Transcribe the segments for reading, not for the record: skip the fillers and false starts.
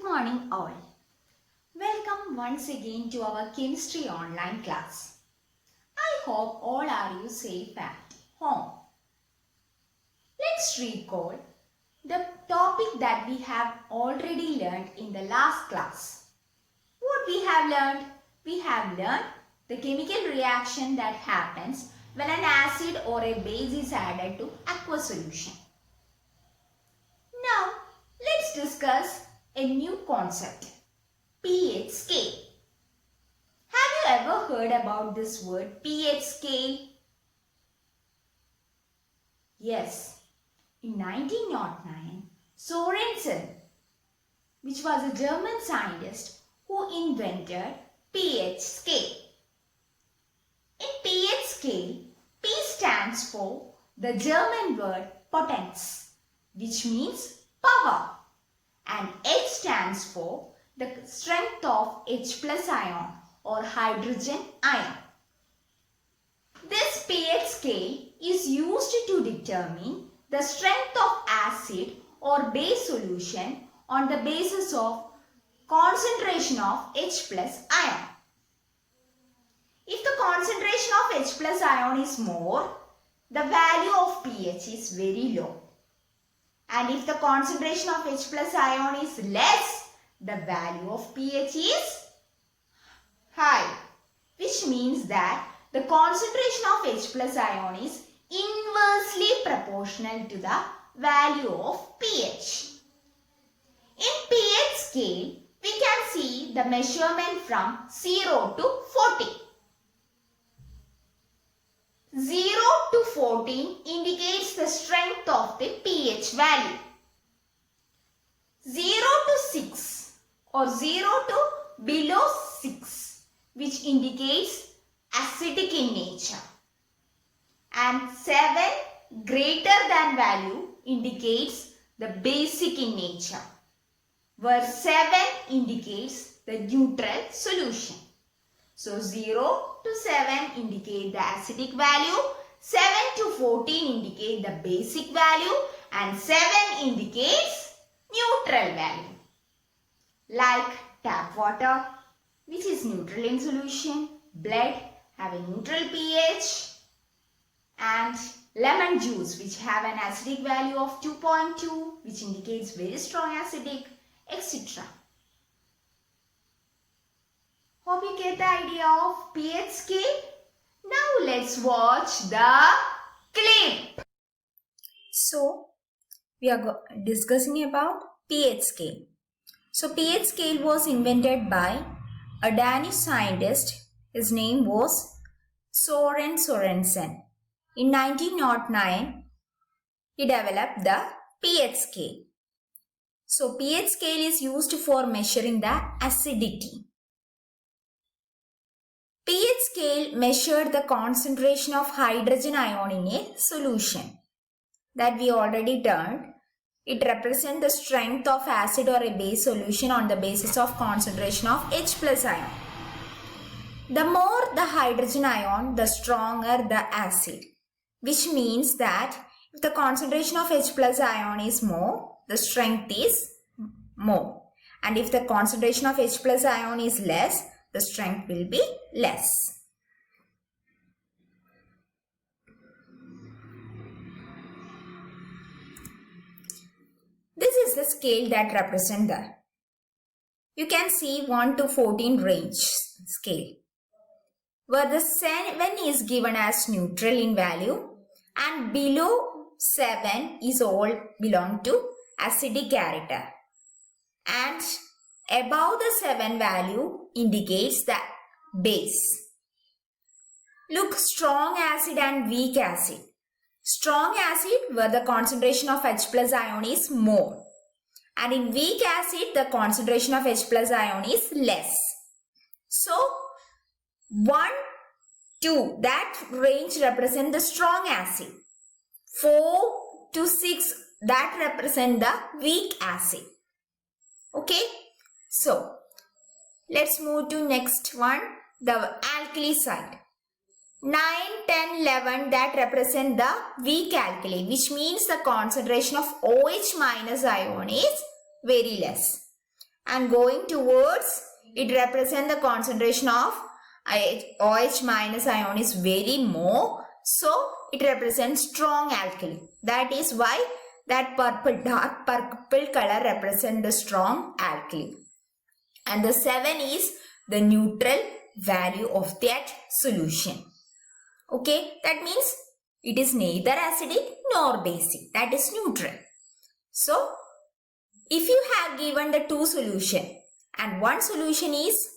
morning all. Welcome once again to our chemistry online class. I hope all are you safe at home. Let's recall the topic that we have already learned in the last class. What we have learned? We have learned the chemical reaction that happens when an acid or a base is added to aqueous solution. Now, let's discuss a new concept, pH scale. Have you ever heard about this word pH scale? Yes, in 1909, Sorensen, which was a German scientist who invented pH scale. In pH scale, P stands for the German word potens, which means power, and H stands for the strength of H plus ion or hydrogen ion. This pH scale is used to determine the strength of acid or base solution on the basis of concentration of H plus ion. If the concentration of H plus ion is more, the value of pH is very low. And if the concentration of H plus ion is less, the value of pH is high, which means that the concentration of H plus ion is inversely proportional to the value of pH. In pH scale, we can see the measurement from 0 to 40. 0 to 14 indicates the strength of the pH value. 0 to 6 or 0 to below 6, which indicates acidic in nature, and 7 greater than value indicates the basic in nature, where 7 indicates the neutral solution. So 0 to 7 indicate the acidic value, 7 to 14 indicate the basic value, and 7 indicates neutral value. Like tap water, which is neutral in solution, blood have a neutral pH, and lemon juice, which have an acidic value of 2.2, which indicates very strong acidic, etc. Hope you get the idea of pH scale. Now let's watch the clip. So, we are discussing about pH scale. So, pH scale was invented by a Danish scientist. His name was Søren Sørensen. In 1909, he developed the pH scale. So, pH scale is used for measuring the acidity. pH scale measured the concentration of hydrogen ion in a solution. That we already learned. It represents the strength of acid or a base solution on the basis of concentration of H plus ion. The more the hydrogen ion, the stronger the acid, which means that if the concentration of H plus ion is more, the strength is more. And if the concentration of H plus ion is less, the strength will be less. This is the scale that represents the, you can see 1 to 14 range scale, where the 7 is given as neutral in value and below 7 is all belong to acidic character, and above the 7 value indicates the base. Look, strong acid and weak acid. Strong acid where the concentration of H plus ion is more, and in weak acid the concentration of H plus ion is less. So 1, 2, that range represent the strong acid. 4 to 6, that represent the weak acid. Okay, so let's move to next one, the alkali side. 9, 10, 11, that represent the weak alkali, which means the concentration of OH minus ion is very less. and going towards, it represents the concentration of OH minus ion is very more. So it represents strong alkali. That is why that purple, dark purple color represents the strong alkali. And the 7 is the neutral value of that solution. Okay, that means it is neither acidic nor basic. That is neutral. So, if you have given the two solution and one solution is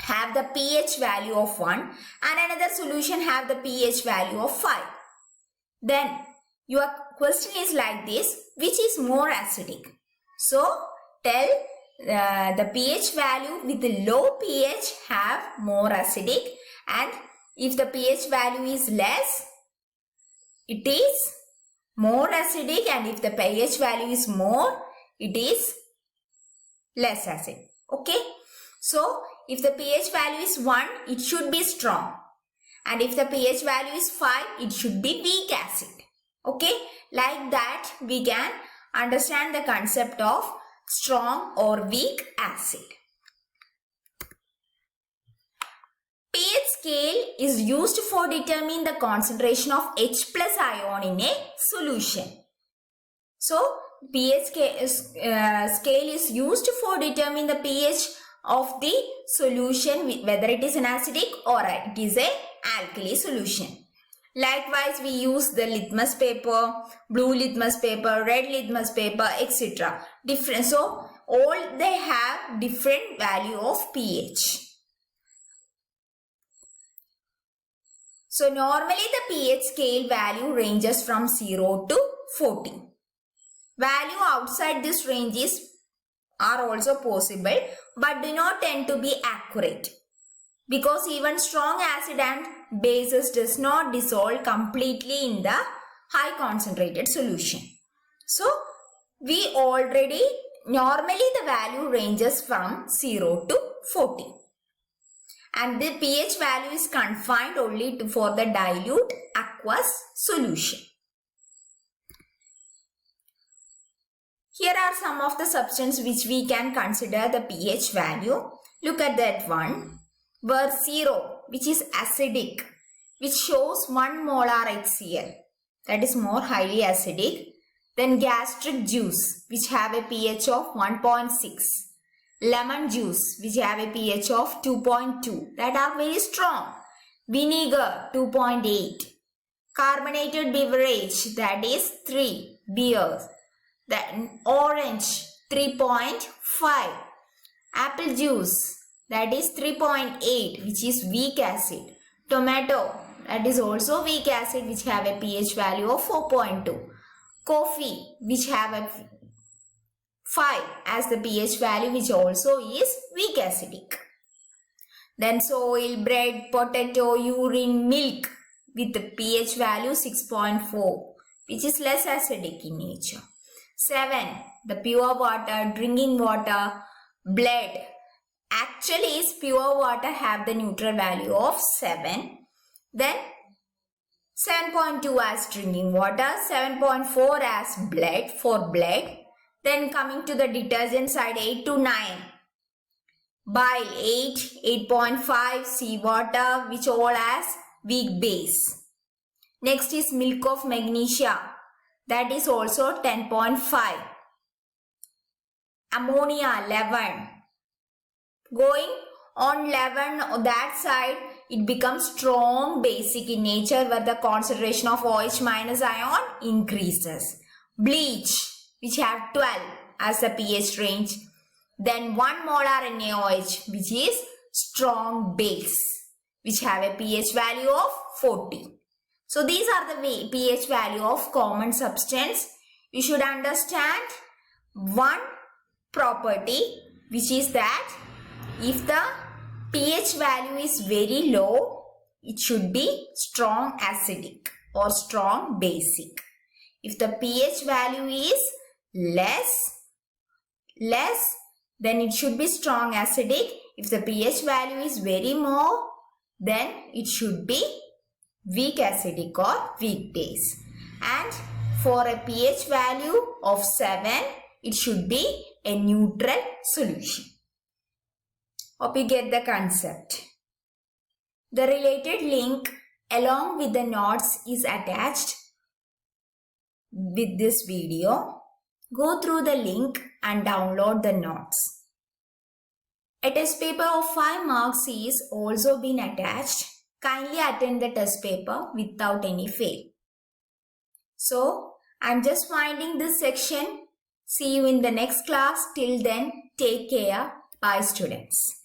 have the pH value of 1 and another solution have the pH value of 5, then your question is like this: which is more acidic? So, tell the pH value with the low pH have more acidic, and if the pH value is less, it is more acidic, and if the pH value is more, it is less acid. Okay. So, if the pH value is 1, it should be strong. And if the pH value is 5, it should be weak acid. Okay. Like that, we can understand the concept of strong or weak acid. pH scale is used for determining the concentration of H plus ion in a solution. So, pH scale is used for determining the pH of the solution, whether it is an acidic or it is a alkali solution. Likewise, we use the litmus paper, blue litmus paper, red litmus paper, etc. Different. So, all they have different value of pH. So, normally the pH scale value ranges from 0 to 14. Value outside this ranges are also possible, but do not tend to be accurate, because even strong acid and bases does not dissolve completely in the high concentrated solution. So, we already normally the value ranges from 0 to 14. And the pH value is confined only for the dilute aqueous solution. Here are some of the substances which we can consider the pH value. Look at that one. Where 0, which is acidic, which shows 1 molar HCl. That is more highly acidic. Then gastric juice, which have a pH of 1.6. Lemon juice, which have a pH of 2.2. That are very strong. Vinegar, 2.8. Carbonated beverage, that is 3. Beer. Then orange, 3.5. Apple juice, that is 3.8, which is weak acid. Tomato, that is also weak acid, which have a pH value of 4.2. Coffee, which have a 5 as the pH value, which also is weak acidic. Then soil, bread, potato, urine, milk with the pH value 6.4, which is less acidic in nature. 7. The pure water, drinking water, blood. Actually, is pure water have the neutral value of 7. Then 7.2 as drinking water, 7.4 as blood for blood. Then coming to the detergent side, 8 to 9. Bile 8, 8.5 seawater, which all as weak base. Next is milk of magnesia. That is also 10.5. Ammonia 11. Going on 11 on that side, it becomes strong basic in nature, where the concentration of OH minus ion increases. Bleach, which have 12 as the pH range. Then 1 molar NaOH, which is strong base, which have a pH value of 40. So these are the pH value of common substance. You should understand one property, which is that if the pH value is very low, it should be strong acidic or strong basic. If the pH value is less, then it should be strong acidic. If the pH value is very more, then it should be weak acidic or weak base. And for a pH value of 7, it should be a neutral solution. Hope you get the concept. The related link along with the notes is attached with this video. Go through the link and download the notes. A test paper of 5 marks is also been attached. Kindly attend the test paper without any fail. So, I'm just winding this section. See you in the next class. Till then, take care. Bye, students.